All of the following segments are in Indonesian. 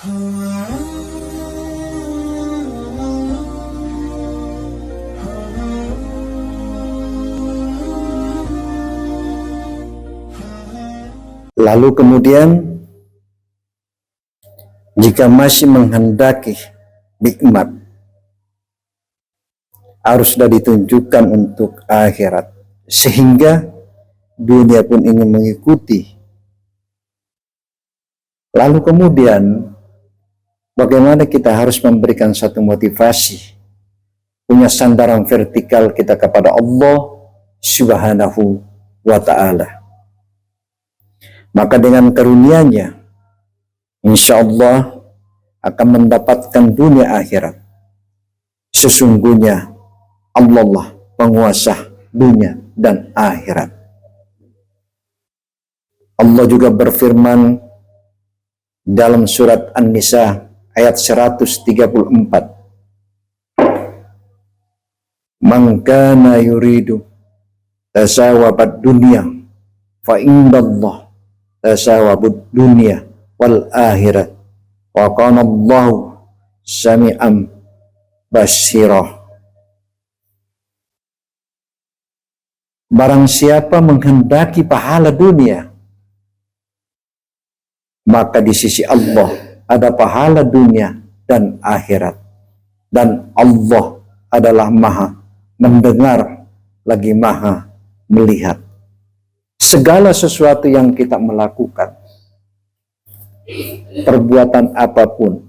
Lalu kemudian jika masih menghendaki nikmat, harus sudah ditunjukkan untuk akhirat, sehingga dunia pun ingin mengikuti. Lalu kemudian bagaimana kita harus memberikan satu motivasi, punya sandaran vertikal kita kepada Allah Subhanahu wa ta'ala. Maka dengan karunia-Nya, insya Allah akan mendapatkan dunia akhirat. Sesungguhnya Allah lah penguasa dunia dan akhirat. Allah juga berfirman dalam surat An-Nisa ayat 134. Man kana yuridu tasawabad dunya fa indallah tasawabud dunya wal akhirat wa kana Allahu sami'an basirah. Barang siapa menghendaki pahala dunia, maka di sisi Allah ada pahala dunia dan akhirat. Dan Allah adalah maha mendengar lagi maha melihat. Segala sesuatu yang kita melakukan, perbuatan apapun,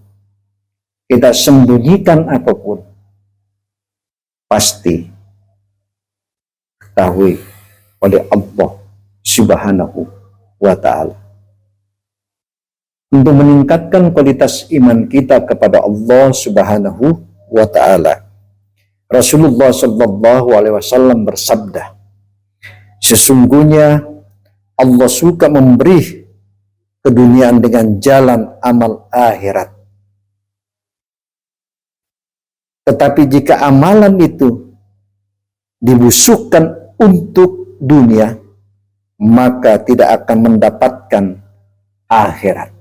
kita sembunyikan apapun, pasti diketahui oleh Allah Subhanahu wa ta'ala. Untuk meningkatkan kualitas iman kita kepada Allah Subhanahu wa ta'ala, Rasulullah sallallahu alaihi wasallam bersabda, sesungguhnya Allah suka memberi keduniaan dengan jalan amal akhirat. Tetapi jika amalan itu dibusukkan untuk dunia, maka tidak akan mendapatkan akhirat.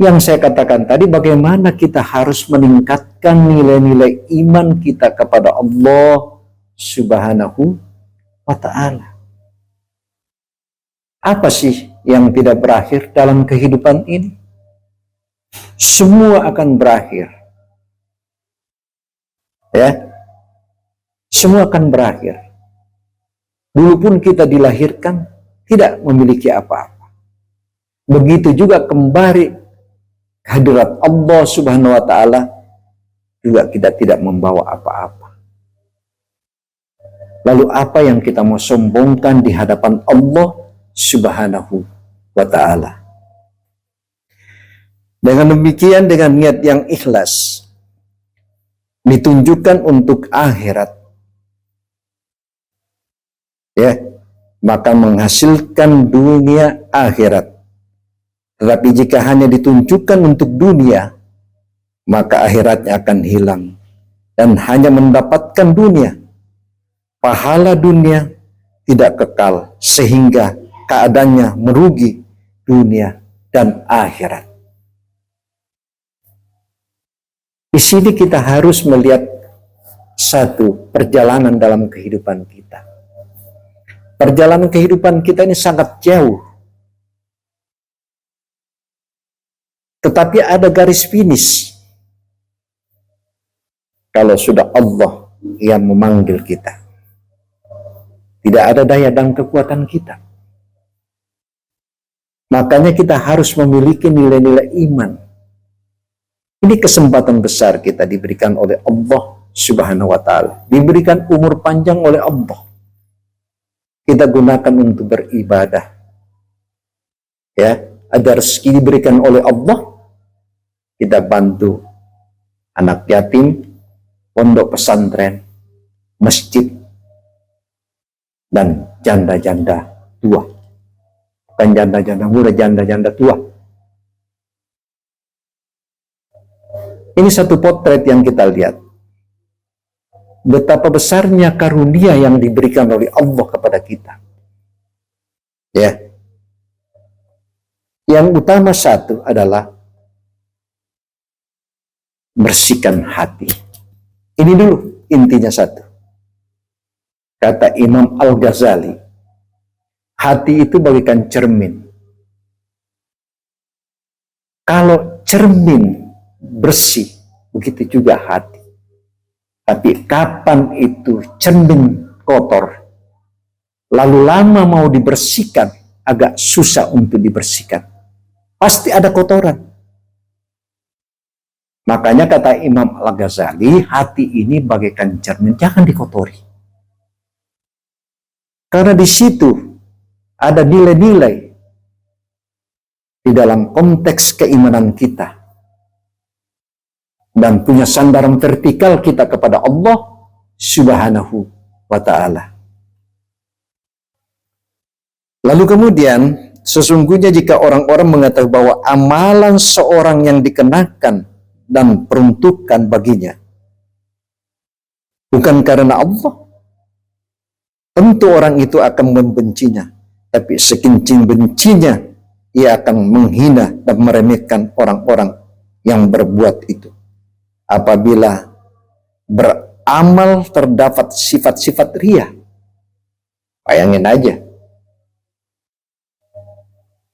Yang saya katakan tadi, bagaimana kita harus meningkatkan nilai-nilai iman kita kepada Allah Subhanahu wa ta'ala. Apa sih yang tidak berakhir dalam kehidupan ini? Semua akan berakhir. Ya, semua akan berakhir. Dulu pun kita dilahirkan tidak memiliki apa-apa. Begitu juga kembali hadirat Allah Subhanahu wa ta'ala, juga kita tidak membawa apa-apa. Lalu apa yang kita mau sombongkan di hadapan Allah Subhanahu wa ta'ala? Dengan demikian, dengan niat yang ikhlas, ditunjukkan untuk akhirat, ya, maka menghasilkan dunia akhirat. Tetapi jika hanya ditunjukkan untuk dunia, maka akhiratnya akan hilang dan hanya mendapatkan dunia. Pahala dunia tidak kekal, sehingga keadaannya merugi dunia dan akhirat. Di sini kita harus melihat satu perjalanan dalam kehidupan kita. Perjalanan kehidupan kita ini sangat jauh. Tetapi ada garis finish. Kalau sudah Allah yang memanggil kita, tidak ada daya dan kekuatan kita. Makanya kita harus memiliki nilai-nilai iman. Ini kesempatan besar kita diberikan oleh Allah Subhanahu wa ta'ala. Diberikan umur panjang oleh Allah. Kita gunakan untuk beribadah. Ya, ada rezeki diberikan oleh Allah, kita bantu anak yatim, pondok pesantren, masjid, dan janda-janda tua. Bukan janda-janda muda, janda-janda tua. Ini satu potret yang kita lihat. Betapa besarnya karunia yang diberikan oleh Allah kepada kita. Ya. Yang utama satu adalah bersihkan hati. Ini dulu intinya satu. Kata Imam Al-Ghazali, hati itu bagaikan cermin. Kalau cermin bersih, begitu juga hati. Tapi kapan itu cermin kotor, lalu lama mau dibersihkan, agak susah untuk dibersihkan. Pasti ada kotoran. Makanya kata Imam Al-Ghazali, hati ini bagaikan cermin, jangan dikotori. Karena di situ ada nilai-nilai di dalam konteks keimanan kita dan punya sandaran vertikal kita kepada Allah Subhanahu wa ta'ala. Lalu kemudian, sesungguhnya jika orang-orang mengetahui bahwa amalan seorang yang dikenakan dan peruntukan baginya bukan karena Allah, tentu orang itu akan membencinya. Tapi sekencing bencinya, ia akan menghina dan meremehkan orang-orang yang berbuat itu. Apabila beramal terdapat sifat-sifat riya. Bayangin aja.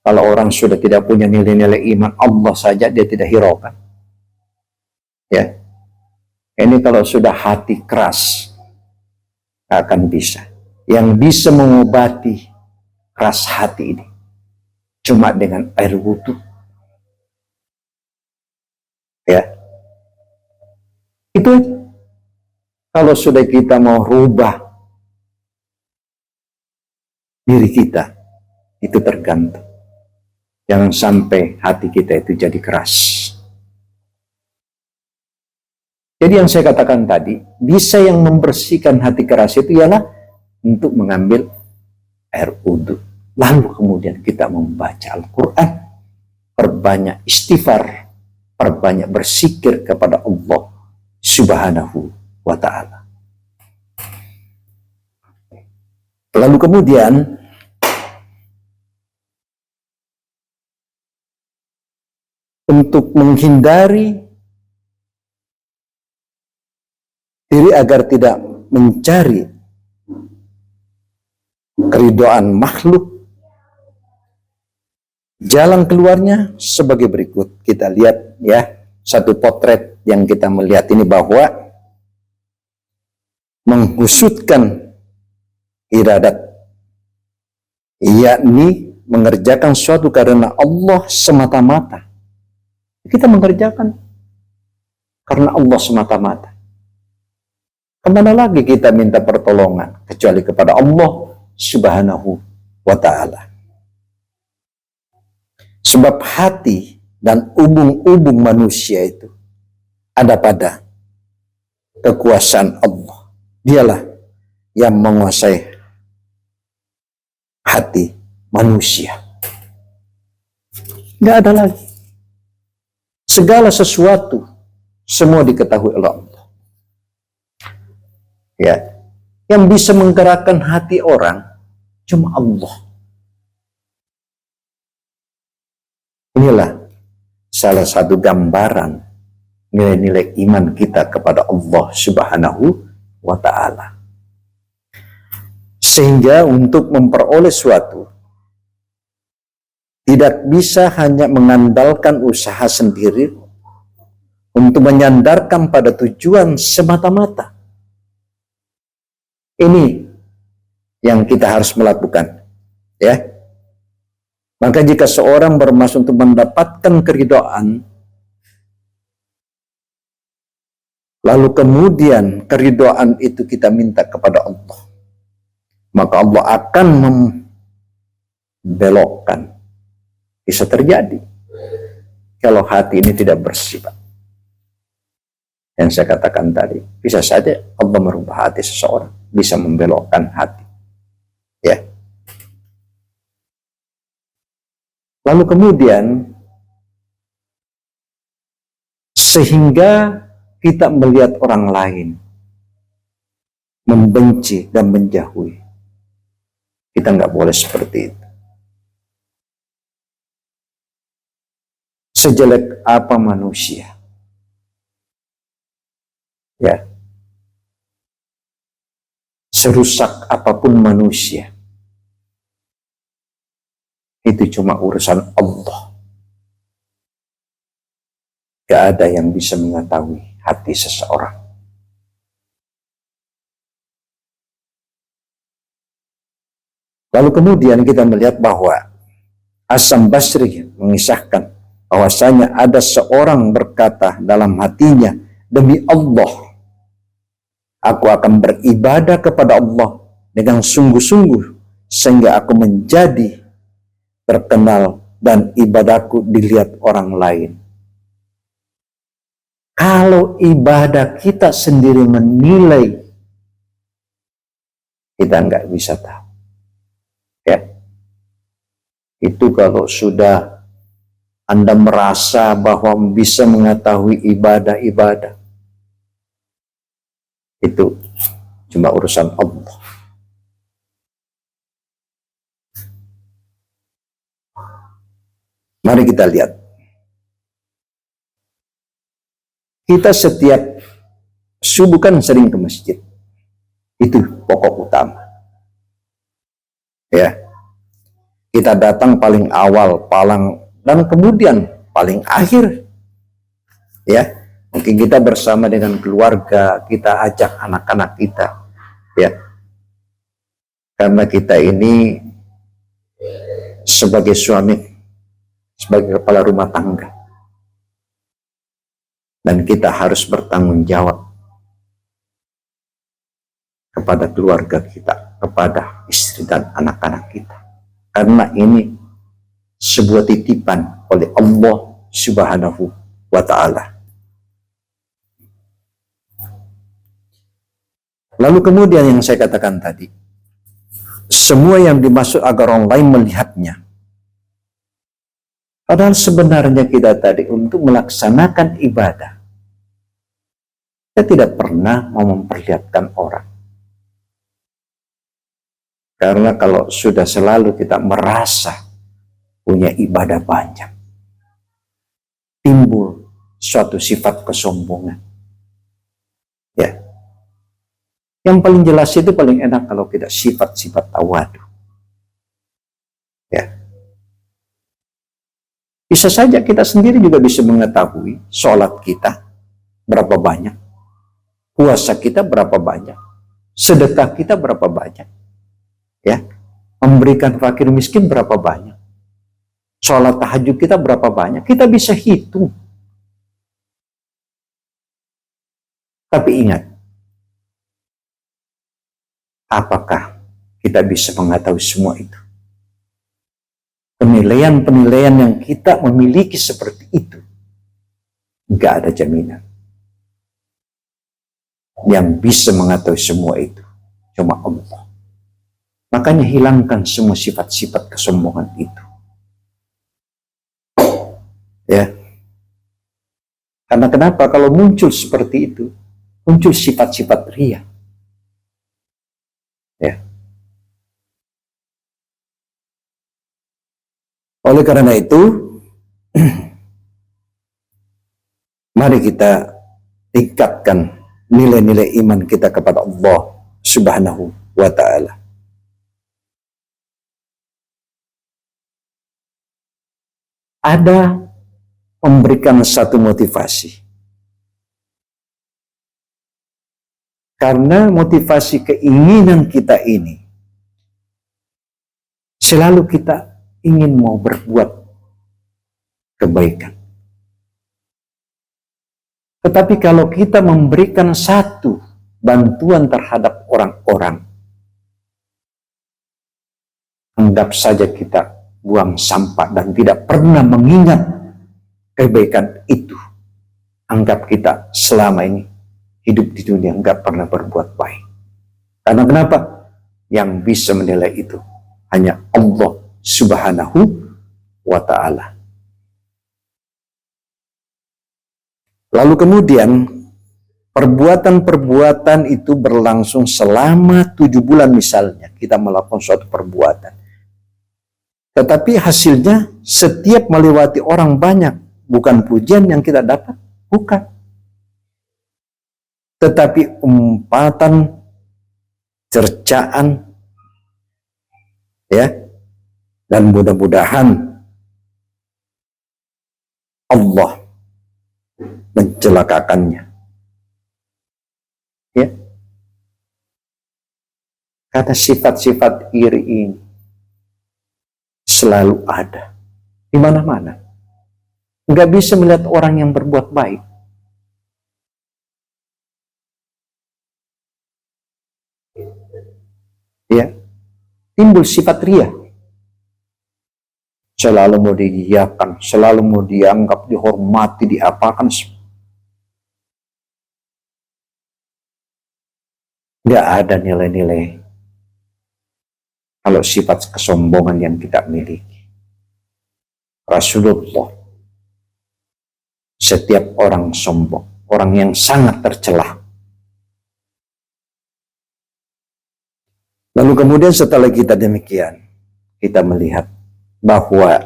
Kalau orang sudah tidak punya nilai-nilai iman, Allah saja dia tidak hiraukan. Ya. Ini kalau sudah hati keras, akan bisa. Yang bisa mengobati keras hati ini cuma dengan air wudhu. Ya. Itu kalau sudah kita mau rubah diri kita, itu tergantung. Jangan sampai hati kita itu jadi keras. Jadi yang saya katakan tadi, bisa yang membersihkan hati keras itu ialah untuk mengambil air wudhu. Lalu kemudian kita membaca Al-Quran, perbanyak istighfar, perbanyak bersikir kepada Allah Subhanahu wa ta'ala. Lalu kemudian untuk menghindari diri agar tidak mencari keridhaan makhluk, jalan keluarnya sebagai berikut. Kita lihat ya, satu potret yang kita melihat ini bahwa menghusudkan iradat, yakni mengerjakan suatu karena Allah semata-mata. Kita mengerjakan karena Allah semata-mata. Kemana lagi kita minta pertolongan kecuali kepada Allah Subhanahu wa ta'ala. Sebab hati dan ubung-ubung manusia itu ada pada kekuasaan Allah. Dialah yang menguasai hati manusia. Nggak ada lagi. Segala sesuatu semua diketahui oleh Allah. Ya, yang bisa menggerakkan hati orang cuma Allah. Inilah salah satu gambaran nilai-nilai iman kita kepada Allah Subhanahu wa ta'ala. Sehingga untuk memperoleh suatu tidak bisa hanya mengandalkan usaha sendiri untuk menyandarkan pada tujuan semata-mata. Ini yang kita harus melakukan, ya. Maka jika seorang bermaksud untuk mendapatkan keridhaan, lalu kemudian keridhaan itu kita minta kepada Allah, maka Allah akan membelokkan. Bisa terjadi kalau hati ini tidak bersih, Pak. Yang saya katakan tadi, bisa saja Allah merubah hati seseorang, bisa membelokkan hati. Ya. Lalu kemudian sehingga kita melihat orang lain membenci dan menjauhi. Kita nggak boleh seperti itu. sejelek apa manusia, ya, serusak apapun manusia, itu cuma urusan Allah. Gak ada yang bisa mengetahui hati seseorang. Lalu kemudian kita melihat bahwa Hasan Basri mengisahkan bahwasanya ada seorang berkata dalam hatinya, demi Allah, aku akan beribadah kepada Allah dengan sungguh-sungguh sehingga aku menjadi terkenal dan ibadahku dilihat orang lain. Kalau ibadah kita sendiri menilai, kita nggak bisa tahu. Ya, itu kalau sudah Anda merasa bahwa bisa mengetahui ibadah-ibadah, itu cuma urusan Allah. Mari kita lihat. Kita setiap subuh kan sering ke masjid. Itu pokok utama. Ya. Kita datang paling awal, dan kemudian paling akhir. Ya. Mungkin kita bersama dengan keluarga, kita ajak anak-anak kita. Ya. Karena kita ini sebagai suami, sebagai kepala rumah tangga, dan kita harus bertanggung jawab kepada keluarga kita, kepada istri dan anak-anak kita. Karena ini sebuah titipan oleh Allah Subhanahu wa Ta'ala. Lalu kemudian yang saya katakan tadi, semua yang dimaksud agar orang lain melihatnya. Padahal sebenarnya kita tadi untuk melaksanakan ibadah, kita tidak pernah mau memperlihatkan orang. Karena kalau sudah selalu kita merasa punya ibadah banyak, timbul suatu sifat kesombongan. Ya. Yang paling jelas itu paling enak kalau tidak sifat-sifat tawadu. Ya. Bisa saja kita sendiri juga bisa mengetahui sholat kita berapa banyak, puasa kita berapa banyak, sedekah kita berapa banyak, ya, memberikan fakir miskin berapa banyak, sholat tahajud kita berapa banyak, kita bisa hitung. Tapi ingat, apakah kita bisa mengetahui semua itu? Penilaian-penilaian yang kita memiliki seperti itu, nggak ada jaminan. Yang bisa mengetahui semua itu cuma Allah. Makanya hilangkan semua sifat-sifat kesombongan itu. Ya. Karena kenapa? Kalau muncul seperti itu, muncul sifat-sifat ria. Ya. Oleh karena itu, mari kita tingkatkan nilai-nilai iman kita kepada Allah Subhanahu wa Ta'ala. Ada memberikan satu motivasi. Karena motivasi keinginan kita ini, selalu kita ingin mau berbuat kebaikan. Tetapi kalau kita memberikan satu bantuan terhadap orang-orang, anggap saja kita buang sampah dan tidak pernah mengingat kebaikan itu. Anggap kita selama ini hidup di dunia nggak pernah berbuat baik. Karena kenapa? Yang bisa menilai itu hanya Allah Subhanahu wa Ta'ala. Lalu kemudian perbuatan-perbuatan itu berlangsung selama 7 bulan misalnya. Kita melakukan suatu perbuatan. Tetapi hasilnya setiap melewati orang banyak bukan pujian yang kita dapat, bukan. Tetapi umpatan, cercaan, ya, dan mudah-mudahan Allah mencelakakannya. Ya. Karena sifat-sifat iri ini selalu ada di mana-mana. Nggak bisa melihat orang yang berbuat baik. Ya, timbul sifat ria. Selalu mau diiyakan, selalu mau dianggap, dihormati, diapakan. Nggak ada nilai-nilai kalau sifat kesombongan yang kita miliki. Rasulullah, setiap orang sombong, orang yang sangat tercela. Lalu kemudian setelah kita demikian, kita melihat bahwa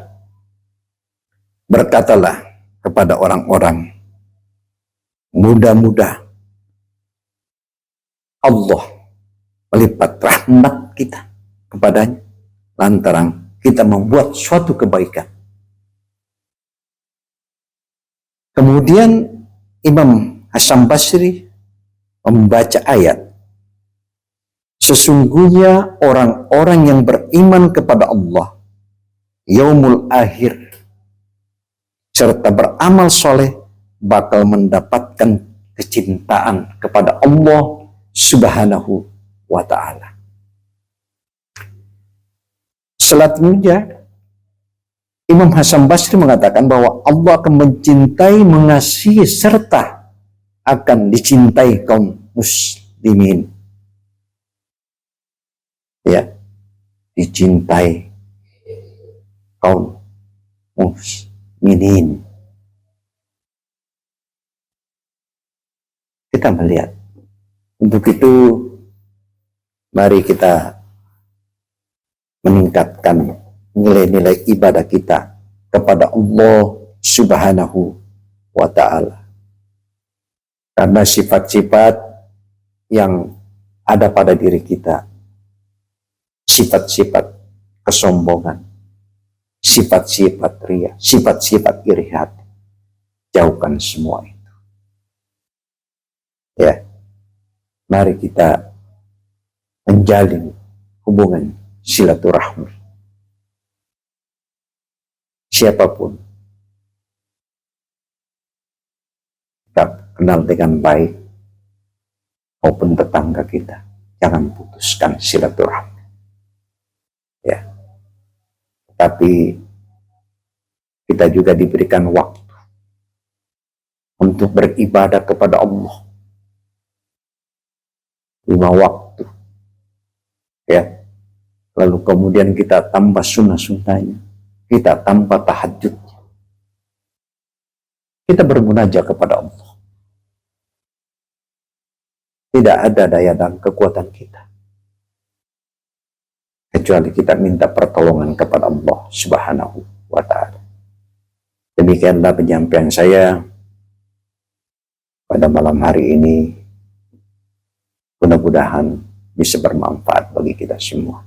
berkatalah kepada orang-orang, mudah-mudah Allah melipat rahmat kita kepadanya lantaran kita membuat suatu kebaikan. Kemudian Imam Hasan Basri membaca ayat, sesungguhnya orang-orang yang beriman kepada Allah yaumul akhir serta beramal soleh bakal mendapatkan kecintaan kepada Allah Subhanahu wa ta'ala. Selanjutnya Imam Hasan Basri mengatakan bahwa Allah akan mencintai, mengasihi, serta akan dicintai kaum muslimin. Ya, dicintai kaum muslimin. Kita melihat. Untuk itu, mari kita meningkatkan nilai-nilai ibadah kita kepada Allah Subhanahu wa ta'ala. Karena sifat-sifat yang ada pada diri kita, sifat-sifat kesombongan, sifat-sifat ria, sifat-sifat iri hati, jauhkan semua itu. Ya, mari kita menjalin hubungan silaturahmi. Siapapun kita kenal dengan baik maupun tetangga kita, jangan putuskan silaturahmi. Ya, tapi kita juga diberikan waktu untuk beribadah kepada Allah. 5 waktu, ya. Lalu kemudian kita tambah sunnah-sunnahnya, kita tambah tahajudnya. Kita bermunajat kepada Allah. Tidak ada daya dan kekuatan kita, kecuali kita minta pertolongan kepada Allah Subhanahu wa ta'ala. Demikianlah penyampaian saya pada malam hari ini. Mudah-mudahan bisa bermanfaat bagi kita semua.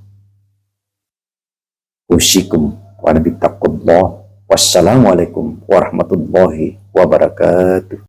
Usikum wa nabittaqullah. Wassalamualaikum warahmatullahi wabarakatuh.